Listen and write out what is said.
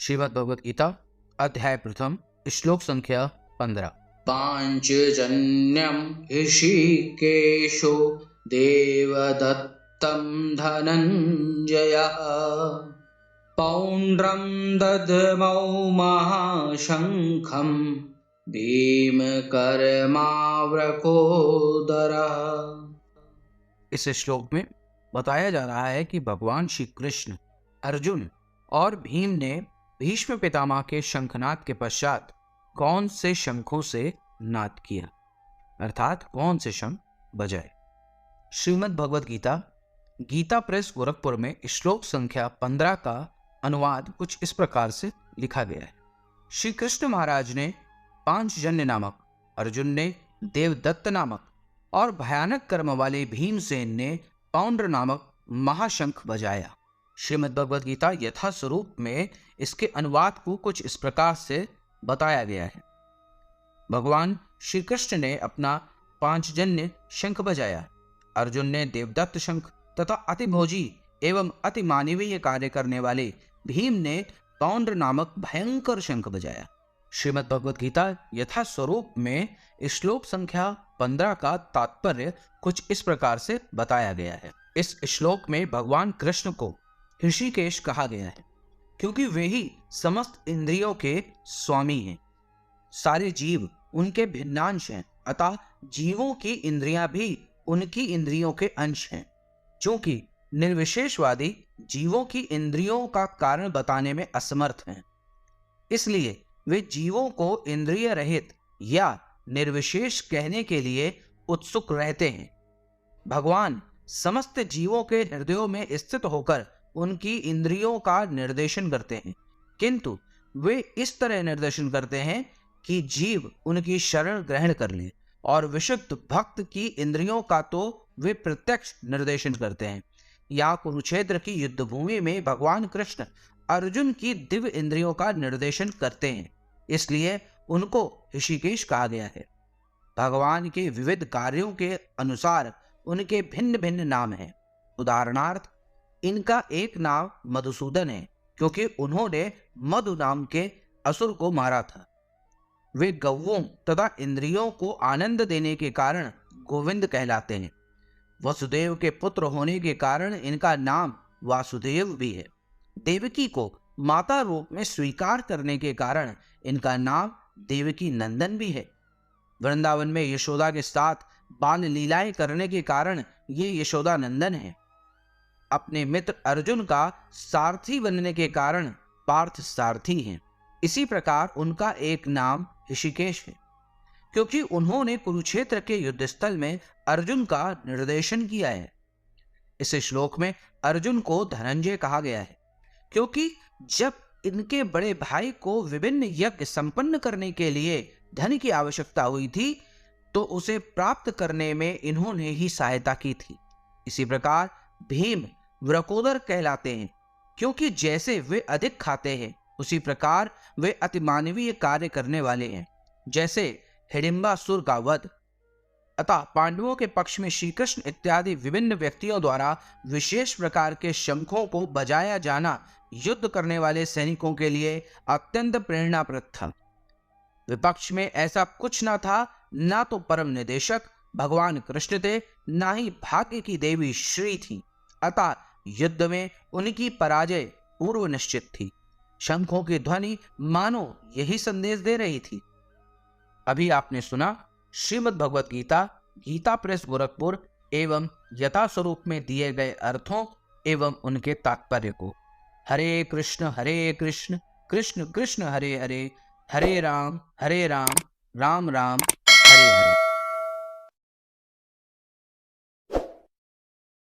श्रीमद् भगवद गीता अध्याय प्रथम श्लोक संख्या 15। पाञ्चजन्यं ऋषिकेशो देवदत्तं धनञ्जयः पौण्ड्रं ददमौ महाशङ्खं भीमकर्मावृकोदरः। इस श्लोक में बताया जा रहा है कि भगवान श्री कृष्ण, अर्जुन और भीम ने भीष्म पितामह के शंखनाद के पश्चात कौन से शंखों से नाद किया, अर्थात कौन से शंख बजाए। श्रीमद् भगवद गीता गीता प्रेस गोरखपुर में श्लोक संख्या 15 का अनुवाद कुछ इस प्रकार से लिखा गया है। श्री कृष्ण महाराज ने पांचजन्य नामक, अर्जुन ने देवदत्त नामक और भयानक कर्म वाले भीमसेन ने पौंड्र नामक महाशंख बजाया। श्रीमद् भगवद गीता यथा स्वरूप में इसके अनुवाद को कुछ इस प्रकार से बताया गया है। भगवान श्री कृष्ण ने अपना पांचजन्य शंख बजाया, अर्जुन ने देवदत्त शंख तथा अतिभोजी एवं अति मानवीय कार्य करने वाले भीम ने पौंड्र नामक भयंकर शंख बजाया। श्रीमद् भगवद गीता यथा स्वरूप में श्लोक संख्या 15 का तात्पर्य कुछ इस प्रकार से बताया गया है। इस श्लोक में भगवान कृष्ण को ऋषिकेश कहा गया है क्योंकि वे ही समस्त इंद्रियों के स्वामी हैं। सारे जीव उनके भिन्नांश हैं, अतः जीवों की इंद्रियां भी उनकी इंद्रियों के अंश हैं। चूंकि निर्विशेषवादी जीवों की इंद्रियों का कारण बताने में असमर्थ हैं, इसलिए वे जीवों को इंद्रिय रहित या निर्विशेष कहने के लिए उत्सुक रहते हैं। भगवान समस्त जीवों के हृदयों में स्थित होकर उनकी इंद्रियों का निर्देशन करते हैं, किंतु वे इस तरह निर्देशन करते हैं कि जीव उनकी शरण ग्रहण कर ले, और विशुद्ध भक्त की इंद्रियों का तो वे प्रत्यक्ष निर्देशन करते हैं। या कुरुक्षेत्र की युद्ध भूमि में भगवान कृष्ण अर्जुन की दिव्य इंद्रियों का निर्देशन करते हैं, इसलिए उनको ऋषिकेश कहा गया है। भगवान के विविध कार्यों के अनुसार उनके भिन्न भिन्न नाम हैं। उदाहरणार्थ, इनका एक नाम मधुसूदन है क्योंकि उन्होंने मधु नाम के असुर को मारा था। वे गौओं तथा इंद्रियों को आनंद देने के कारण गोविंद कहलाते हैं। वसुदेव के पुत्र होने के कारण इनका नाम वासुदेव भी है। देवकी को माता रूप में स्वीकार करने के कारण इनका नाम देवकी नंदन भी है। वृंदावन में यशोदा के साथ बाल लीलाएं करने के कारण ये यशोदा नंदन है। अपने मित्र अर्जुन का सारथी बनने के कारण पार्थ सारथी हैं। इसी प्रकार उनका एक नाम ऋषिकेश है क्योंकि उन्होंने कुरुक्षेत्र के युद्ध स्थल में अर्जुन का निर्देशन किया है। इस श्लोक में अर्जुन को धनंजय कहा गया है क्योंकि जब इनके बड़े भाई को विभिन्न यज्ञ संपन्न करने के लिए धन की आवश्यकता हुई थी तो उसे प्राप्त करने में इन्होंने ही सहायता की थी। इसी प्रकार भीम वृकोदर कहलाते हैं क्योंकि जैसे वे अधिक खाते हैं उसी प्रकार वे अतिमानवीय कार्य करने वाले हैं, जैसे हिडिंबासुर का वध। अतः पांडवों के पक्ष में श्री कृष्ण इत्यादि विभिन्न व्यक्तियों द्वारा विशेष प्रकार के शंखों को बजाया जाना युद्ध करने वाले सैनिकों के लिए अत्यंत प्रेरणाप्रद था। विपक्ष में ऐसा कुछ न था, ना तो परम निदेशक भगवान कृष्ण थे, ना ही भाग्य की देवी श्री थी। अतः युद्ध में उनकी पराजय पूर्व निश्चित थी। शंखों की ध्वनि मानो यही संदेश दे रही थी। अभी आपने सुना श्रीमद् भगवद गीता गीता प्रेस गोरखपुर एवं यथा स्वरूप में दिए गए अर्थों एवं उनके तात्पर्य को। हरे कृष्ण कृष्ण कृष्ण हरे हरे, हरे राम राम राम